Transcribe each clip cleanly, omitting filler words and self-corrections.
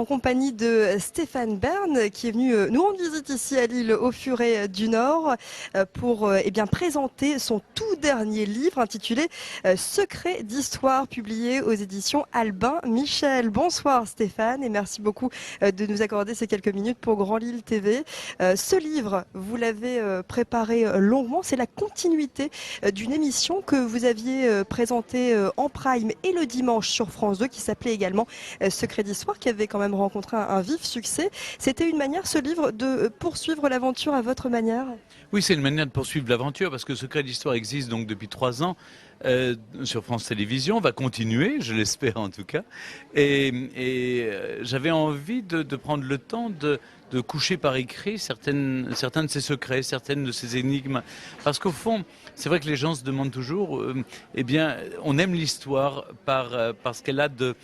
en compagnie de Stéphane Bern qui est venu nous rendre visite ici à Lille au Furet du Nord pour présenter son tout dernier livre intitulé Secrets d'histoire, publié aux éditions Albin Michel. Bonsoir Stéphane et merci beaucoup de nous accorder ces quelques minutes pour Grand Lille TV. Ce livre, vous l'avez préparé longuement, c'est la continuité d'une émission que vous aviez présentée en prime et le dimanche sur France 2 qui s'appelait également Secrets d'histoire, qui avait quand même rencontré un vif succès. C'était une manière, ce livre, de poursuivre l'aventure à votre manière? Oui, c'est une manière de poursuivre l'aventure parce que Secrets d'histoire existe donc depuis 3 ans sur France Télévisions, va continuer, je l'espère en tout cas. Et j'avais envie de prendre le temps de coucher par écrit certains de ces secrets, certaines de ces énigmes. Parce qu'au fond, c'est vrai que les gens se demandent toujours, on aime l'histoire par ce qu'elle a de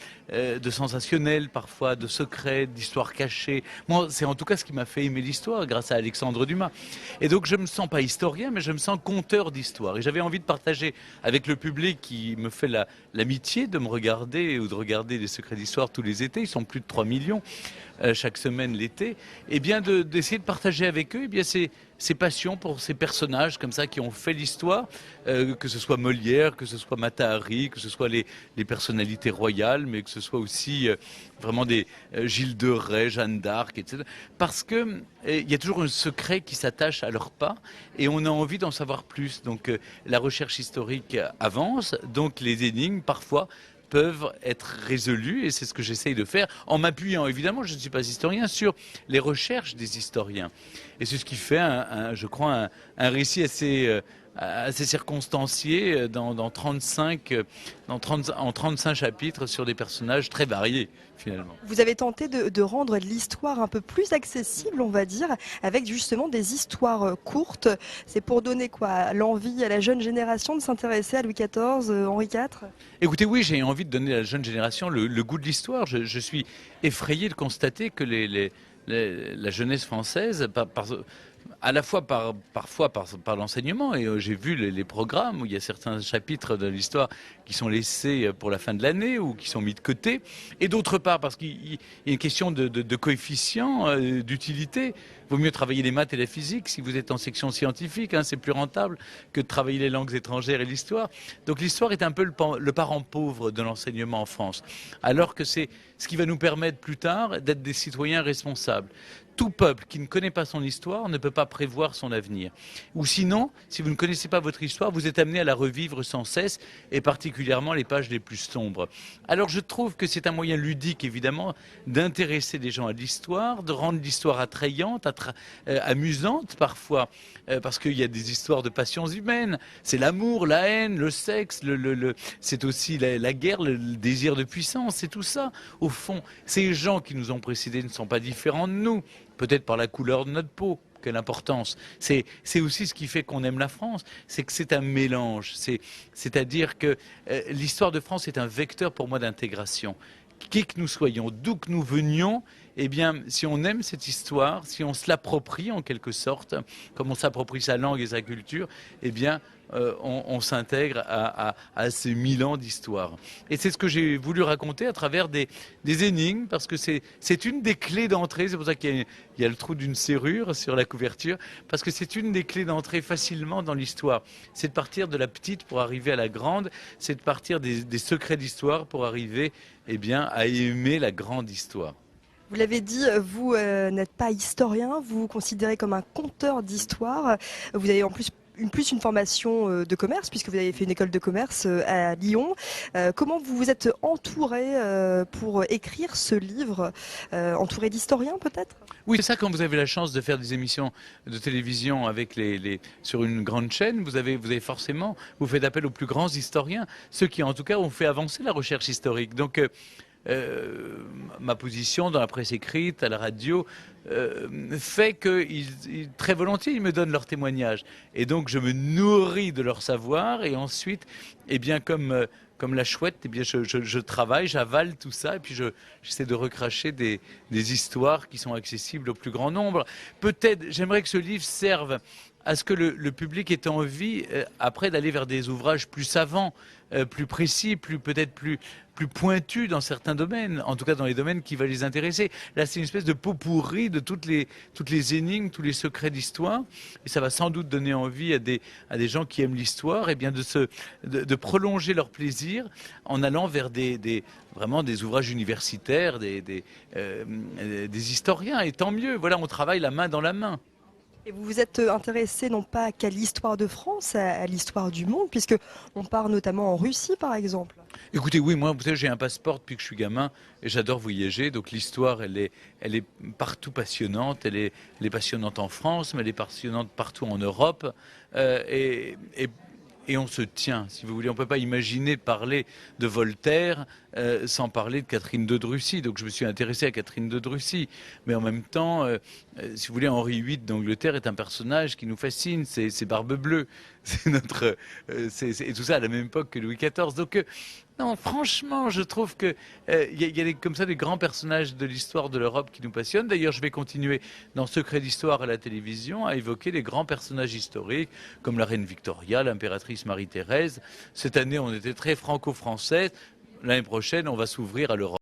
sensationnel, parfois de secrets, d'histoires cachées. Moi, c'est en tout cas ce qui m'a fait aimer l'histoire, grâce à Alexandre Dumas. Et donc, je me sens pas historien, mais je me sens conteur d'histoire. Et j'avais envie de partager avec le public qui me fait l'amitié de me regarder ou de regarder les Secrets d'histoire tous les étés. Ils sont plus de 3 millions chaque semaine l'été. Et bien, d'essayer de partager avec eux ces passions pour ces personnages comme ça qui ont fait l'histoire, que ce soit Molière, que ce soit Mata Hari, que ce soit les personnalités royales, mais que ce soit aussi vraiment des Gilles de Rais, Jeanne d'Arc, etc. Parce que il y a toujours un secret qui s'attache à leurs pas et on a envie d'en savoir plus. Donc la recherche historique avance, donc les énigmes parfois peuvent être résolues, et c'est ce que j'essaye de faire, en m'appuyant, évidemment, je ne suis pas historien, sur les recherches des historiens. Et c'est ce qui fait, je crois, un récit assez circonstancié en 35 chapitres sur des personnages très variés, finalement. Vous avez tenté de rendre l'histoire un peu plus accessible, on va dire, avec justement des histoires courtes. C'est pour donner quoi, l'envie à la jeune génération de s'intéresser à Louis XIV, Henri IV? Écoutez, oui, j'ai envie de donner à la jeune génération le goût de l'histoire. Je suis effrayé de constater que la jeunesse française, à la fois parfois par l'enseignement, et j'ai vu les programmes où il y a certains chapitres de l'histoire qui sont laissés pour la fin de l'année ou qui sont mis de côté, et d'autre part parce qu'il y a une question de coefficient, d'utilité. Il vaut mieux travailler les maths et la physique si vous êtes en section scientifique, hein, c'est plus rentable que de travailler les langues étrangères et l'histoire. Donc l'histoire est un peu le parent pauvre de l'enseignement en France, alors que c'est ce qui va nous permettre plus tard d'être des citoyens responsables. Tout peuple qui ne connaît pas son histoire ne peut pas prévoir son avenir. Ou sinon, si vous ne connaissez pas votre histoire, vous êtes amené à la revivre sans cesse, et particulièrement les pages les plus sombres. Alors je trouve que c'est un moyen ludique, évidemment, d'intéresser les gens à l'histoire, de rendre l'histoire attrayante, amusante parfois, parce qu'il y a des histoires de passions humaines. C'est l'amour, la haine, le sexe, c'est aussi la guerre, le désir de puissance, c'est tout ça. Au fond, ces gens qui nous ont précédés ne sont pas différents de nous. Peut-être par la couleur de notre peau, quelle importance. C'est aussi ce qui fait qu'on aime la France, c'est que c'est un mélange. C'est-à-dire que l'histoire de France est un vecteur pour moi d'intégration. Qui que nous soyons, d'où que nous venions, eh bien, si on aime cette histoire, si on se l'approprie en quelque sorte, comme on s'approprie sa langue et sa culture, eh bien, on s'intègre à ces 1000 ans d'histoire. Et c'est ce que j'ai voulu raconter à travers des énigmes, parce que c'est une des clés d'entrée. C'est pour ça qu'il y a le trou d'une serrure sur la couverture, parce que c'est une des clés d'entrée facilement dans l'histoire. C'est de partir de la petite pour arriver à la grande, c'est de partir des secrets d'histoire pour arriver à aimer la grande histoire. Vous l'avez dit, vous n'êtes pas historien, vous vous considérez comme un conteur d'histoire. Vous avez en plus une formation de commerce, puisque vous avez fait une école de commerce à Lyon. Comment vous vous êtes entouré pour écrire ce livre? Entouré d'historiens peut-être? Oui, c'est ça, quand vous avez la chance de faire des émissions de télévision avec sur une grande chaîne, vous avez forcément, vous faites appel aux plus grands historiens, ceux qui en tout cas ont fait avancer la recherche historique. Donc ma position dans la presse écrite, à la radio, fait que très volontiers ils me donnent leurs témoignages. Et donc je me nourris de leur savoir, et ensuite, comme la chouette, je travaille, j'avale tout ça, et puis j'essaie de recracher des histoires qui sont accessibles au plus grand nombre. Peut-être, j'aimerais que ce livre serve à ce que le public ait envie, après, d'aller vers des ouvrages plus savants, plus précis, peut-être plus pointus dans certains domaines, en tout cas dans les domaines qui vont les intéresser. Là, c'est une espèce de pot pourri de toutes les énigmes, tous les secrets d'histoire, et ça va sans doute donner envie à des gens qui aiment l'histoire, et bien de prolonger leur plaisir en allant vers vraiment des ouvrages universitaires, des historiens, et tant mieux. Voilà, on travaille la main dans la main. Et vous vous êtes intéressé non pas qu'à l'histoire de France, à l'histoire du monde, puisque on part notamment en Russie par exemple. Écoutez, oui, moi, vous savez, j'ai un passeport depuis que je suis gamin et j'adore voyager. Donc l'histoire, elle est partout passionnante. Elle est passionnante en France, mais elle est passionnante partout en Europe. Euh, et, et- et on se tient, si vous voulez. On ne peut pas imaginer parler de Voltaire sans parler de Catherine de Russie. Donc je me suis intéressé à Catherine de Russie. Mais en même temps, si vous voulez, Henri VIII d'Angleterre est un personnage qui nous fascine. C'est Barbe Bleue. C'est et tout ça à la même époque que Louis XIV. Donc non, franchement, je trouve que y a comme ça des grands personnages de l'histoire de l'Europe qui nous passionnent. D'ailleurs, je vais continuer dans Secret d'Histoire à la télévision à évoquer les grands personnages historiques comme la reine Victoria, l'impératrice Marie-Thérèse. Cette année, on était très franco-française. L'année prochaine, on va s'ouvrir à l'Europe.